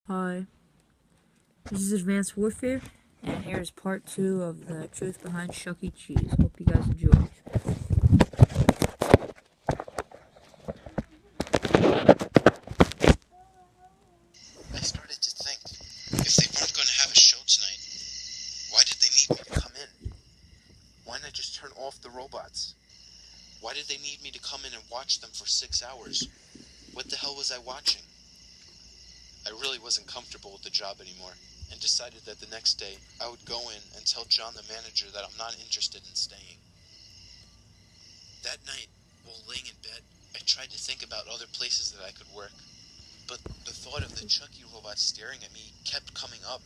Hi, this is Advanced Warfare, and here's part 2 of the truth behind Chuck E. Cheese. Hope you guys enjoy. I started to think, if they weren't going to have a show tonight, why did they need me to come in? Why not just turn off the robots? Why did they need me to come in and watch them for 6 hours? What the hell was I watching? I really wasn't comfortable with the job anymore, and decided that the next day I would go in and tell John the manager that I'm not interested in staying. That night, while laying in bed, I tried to think about other places that I could work, but the thought of the Chucky robot staring at me kept coming up.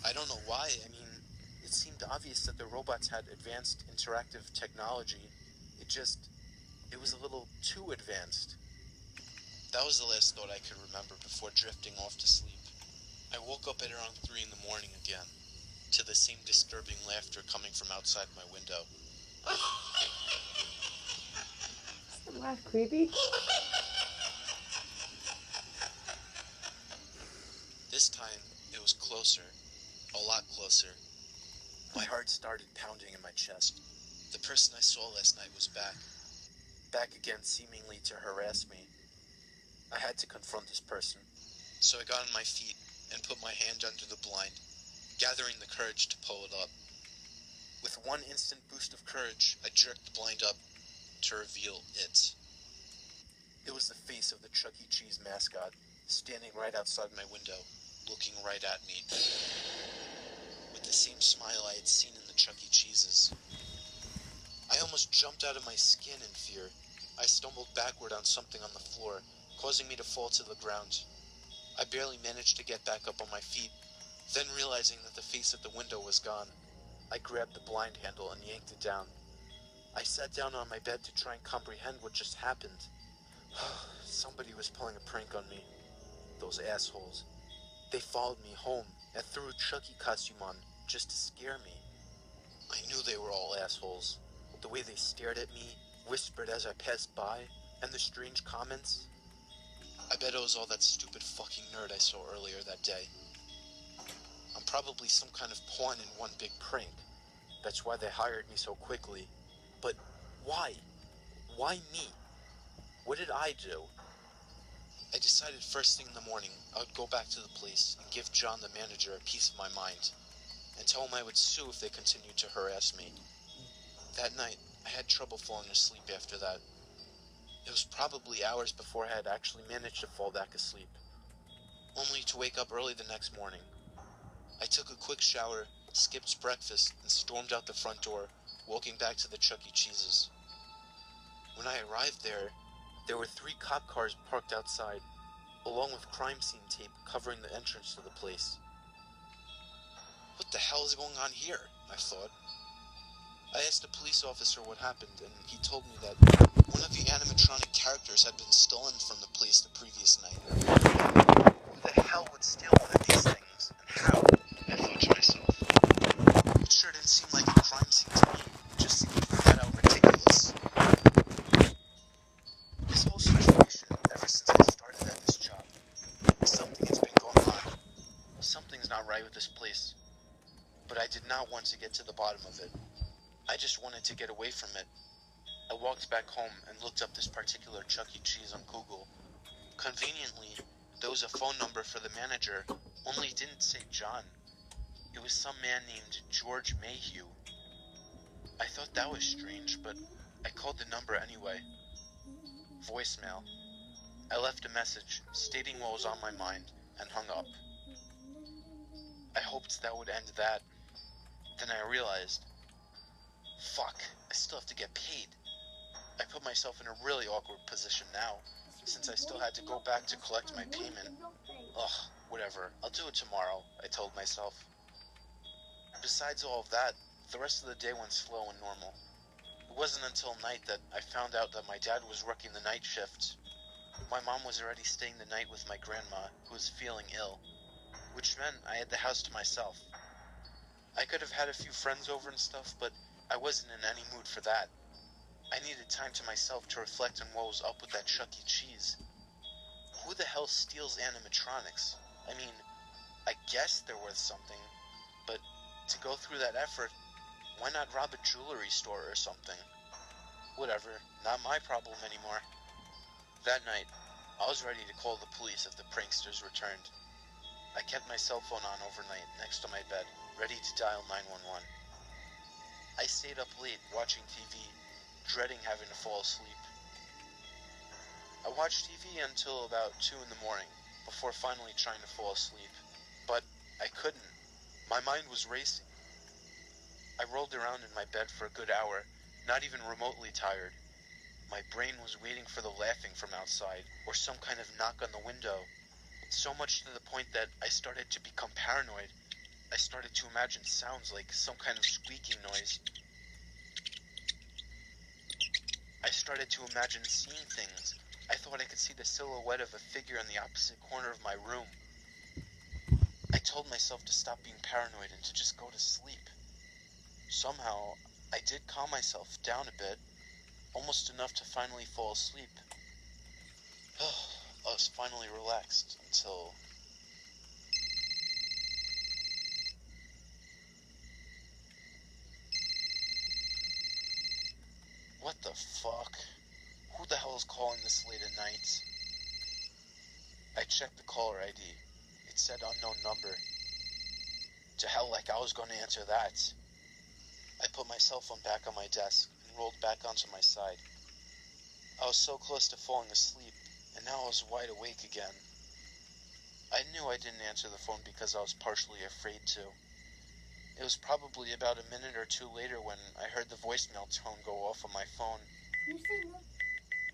I don't know why. I mean, it seemed obvious that the robots had advanced interactive technology. It was a little too advanced. That was the last thought I could remember before drifting off to sleep. I woke up at around 3 in the morning again, to the same disturbing laughter coming from outside my window. Laugh creepy? This time, it was closer. A lot closer. My heart started pounding in my chest. The person I saw last night was back. Back again, seemingly to harass me. I had to confront this person. So I got on my feet and put my hand under the blind, gathering the courage to pull it up. With one instant boost of courage, I jerked the blind up to reveal it. It was the face of the Chuck E. Cheese mascot, standing right outside my window, looking right at me, with the same smile I had seen in the Chuck E. Cheeses. I almost jumped out of my skin in fear. I stumbled backward on something on the floor, causing me to fall to the ground. I barely managed to get back up on my feet, then realizing that the face at the window was gone, I grabbed the blind handle and yanked it down. I sat down on my bed to try and comprehend what just happened. Somebody was pulling a prank on me. Those assholes. They followed me home and threw a Chucky costume on just to scare me. I knew they were all assholes. The way they stared at me, whispered as I passed by, and the strange comments. I bet it was all that stupid fucking nerd I saw earlier that day. I'm probably some kind of pawn in one big prank. That's why they hired me so quickly. But why? Why me? What did I do? I decided first thing in the morning I would go back to the place and give John the manager a piece of my mind, and tell him I would sue if they continued to harass me. That night, I had trouble falling asleep after that. It was probably hours before I had actually managed to fall back asleep, only to wake up early the next morning. I took a quick shower, skipped breakfast, and stormed out the front door, walking back to the Chuck E. Cheese's. When I arrived there were 3 cop cars parked outside, along with crime scene tape covering the entrance to the place. What the hell is going on here? I thought. I asked a police officer what happened, and he told me that one of the animatronic characters had been stolen from the place the previous night. Who the hell would steal one of these things, and how? I thought to myself. It sure didn't seem like a crime scene to me. It just seemed flat out ridiculous. This whole situation, ever since I started at this job, something has been going on. Something's not right with this place. But I did not want to get to the bottom of it. I just wanted to get away from it. I walked back home and looked up this particular Chuck E. Cheese on Google. Conveniently, there was a phone number for the manager, only it didn't say John. It was some man named George Mayhew. I thought that was strange, but I called the number anyway. Voicemail. I left a message stating what was on my mind and hung up. I hoped that would end that. Then I realized, fuck, I still have to get paid. I put myself in a really awkward position now, since I still had to go back to collect my payment. Ugh, whatever, I'll do it tomorrow, I told myself. Besides all of that, the rest of the day went slow and normal. It wasn't until night that I found out that my dad was working the night shift. My mom was already staying the night with my grandma, who was feeling ill, which meant I had the house to myself. I could have had a few friends over and stuff, but I wasn't in any mood for that. I needed time to myself to reflect on what was up with that Chuck E. Cheese. Who the hell steals animatronics? I mean, I guess they're worth something, but to go through that effort, why not rob a jewelry store or something? Whatever, not my problem anymore. That night, I was ready to call the police if the pranksters returned. I kept my cell phone on overnight next to my bed, ready to dial 911. I stayed up late watching TV, dreading having to fall asleep. I watched TV until about 2 in the morning, before finally trying to fall asleep. But I couldn't. My mind was racing. I rolled around in my bed for a good hour, not even remotely tired. My brain was waiting for the laughing from outside, or some kind of knock on the window. So much to the point that I started to become paranoid. I started to imagine sounds like some kind of squeaking noise. I started to imagine seeing things. I thought I could see the silhouette of a figure in the opposite corner of my room. I told myself to stop being paranoid and to just go to sleep. Somehow, I did calm myself down a bit, almost enough to finally fall asleep. I was finally relaxed until... What the fuck? Who the hell is calling this late at night? I checked the caller ID. It said unknown number. To hell, like I was going to answer that. I put my cell phone back on my desk and rolled back onto my side. I was so close to falling asleep, and now I was wide awake again. I knew I didn't answer the phone because I was partially afraid to. It was probably about a minute or two later when I heard the voicemail tone go off on my phone.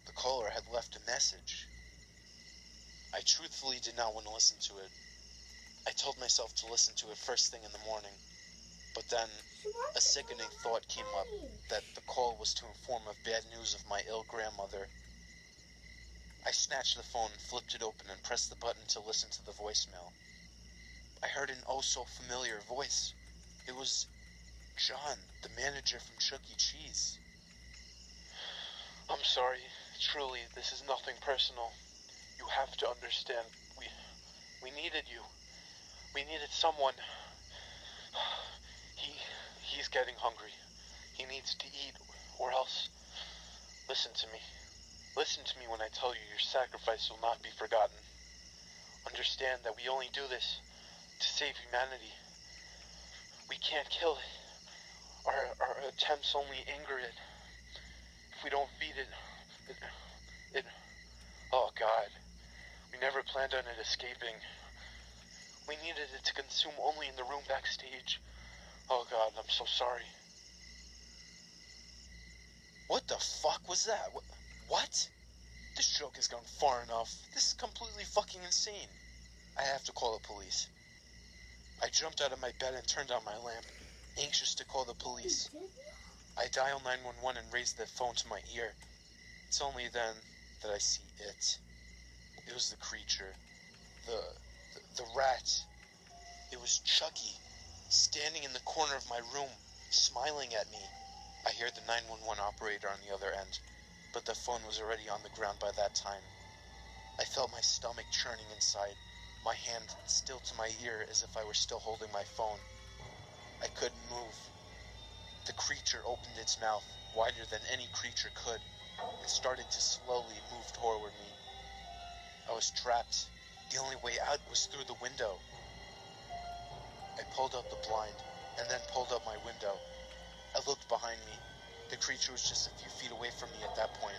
The caller had left a message. I truthfully did not want to listen to it. I told myself to listen to it first thing in the morning. But then, a sickening thought came up that the call was to inform of bad news of my ill grandmother. I snatched the phone, flipped it open, and pressed the button to listen to the voicemail. I heard an oh-so-familiar voice. It was John, the manager from Chuck E. Cheese. I'm sorry. Truly, this is nothing personal. You have to understand. We needed you. We needed someone. He's getting hungry. He needs to eat, or else... Listen to me. Listen to me when I tell you your sacrifice will not be forgotten. Understand that we only do this to save humanity. We can't kill it. Our attempts only anger it. If we don't feed it... Oh, God. We never planned on it escaping. We needed it to consume only in the room backstage. Oh, God, I'm so sorry. What the fuck was that? What? This joke has gone far enough. This is completely fucking insane. I have to call the police. I jumped out of my bed and turned on my lamp, anxious to call the police. I dial 911 and raise the phone to my ear. It's only then that I see it. It was the creature. The rat. It was Chucky, standing in the corner of my room, smiling at me. I hear the 911 operator on the other end, but the phone was already on the ground by that time. I felt my stomach churning inside, my hand still to my ear as if I were still holding my phone. I couldn't move. The creature opened its mouth, wider than any creature could, and started to slowly move toward me. I was trapped. The only way out was through the window. I pulled up the blind, and then pulled up my window. I looked behind me. The creature was just a few feet away from me at that point.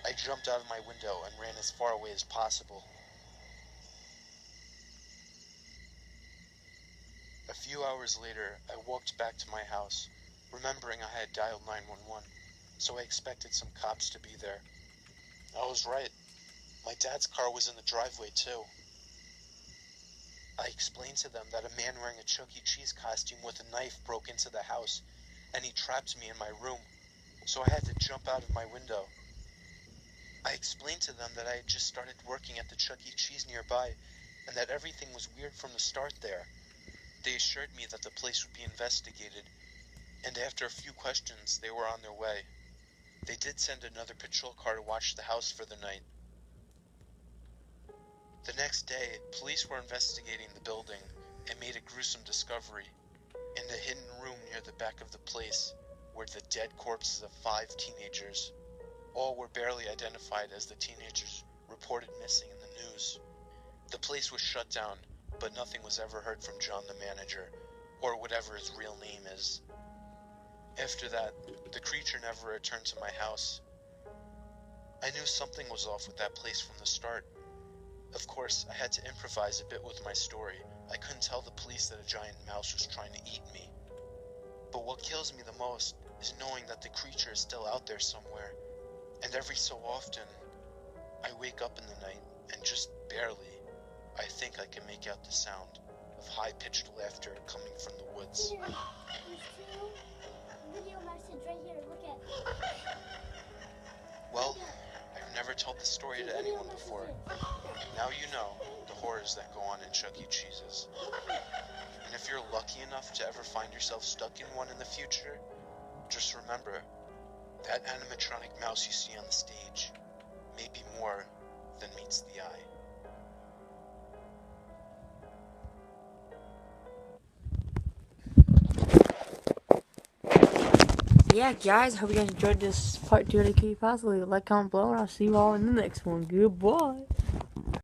I jumped out of my window and ran as far away as possible. A few hours later, I walked back to my house, remembering I had dialed 911, so I expected some cops to be there. I was right. My dad's car was in the driveway, too. I explained to them that a man wearing a Chuck E. Cheese costume with a knife broke into the house, and he trapped me in my room, so I had to jump out of my window. I explained to them that I had just started working at the Chuck E. Cheese nearby, and that everything was weird from the start there. They assured me that the place would be investigated, and after a few questions, they were on their way. They did send another patrol car to watch the house for the night. The next day, police were investigating the building and made a gruesome discovery. In the hidden room near the back of the place were the dead corpses of 5 teenagers. All were barely identified as the teenagers reported missing in the news. The place was shut down, but nothing was ever heard from John the manager, or whatever his real name is. After that, the creature never returned to my house. I knew something was off with that place from the start. Of course, I had to improvise a bit with my story. I couldn't tell the police that a giant mouse was trying to eat me. But what kills me the most is knowing that the creature is still out there somewhere. And every so often, I wake up in the night and just barely, I think I can make out the sound of high-pitched laughter coming from the woods. There's 2 video messages right here. Look at. Well, I've never told this story to anyone before. Now you know the horrors that go on in Chuck E. Cheese's. And if you're lucky enough to ever find yourself stuck in one in the future, just remember, that animatronic mouse you see on the stage may be more than meets the eye. Yeah, guys, hope you guys enjoyed this part 2 of the creepypasta. Leave a like, comment below, and I'll see you all in the next one. Goodbye.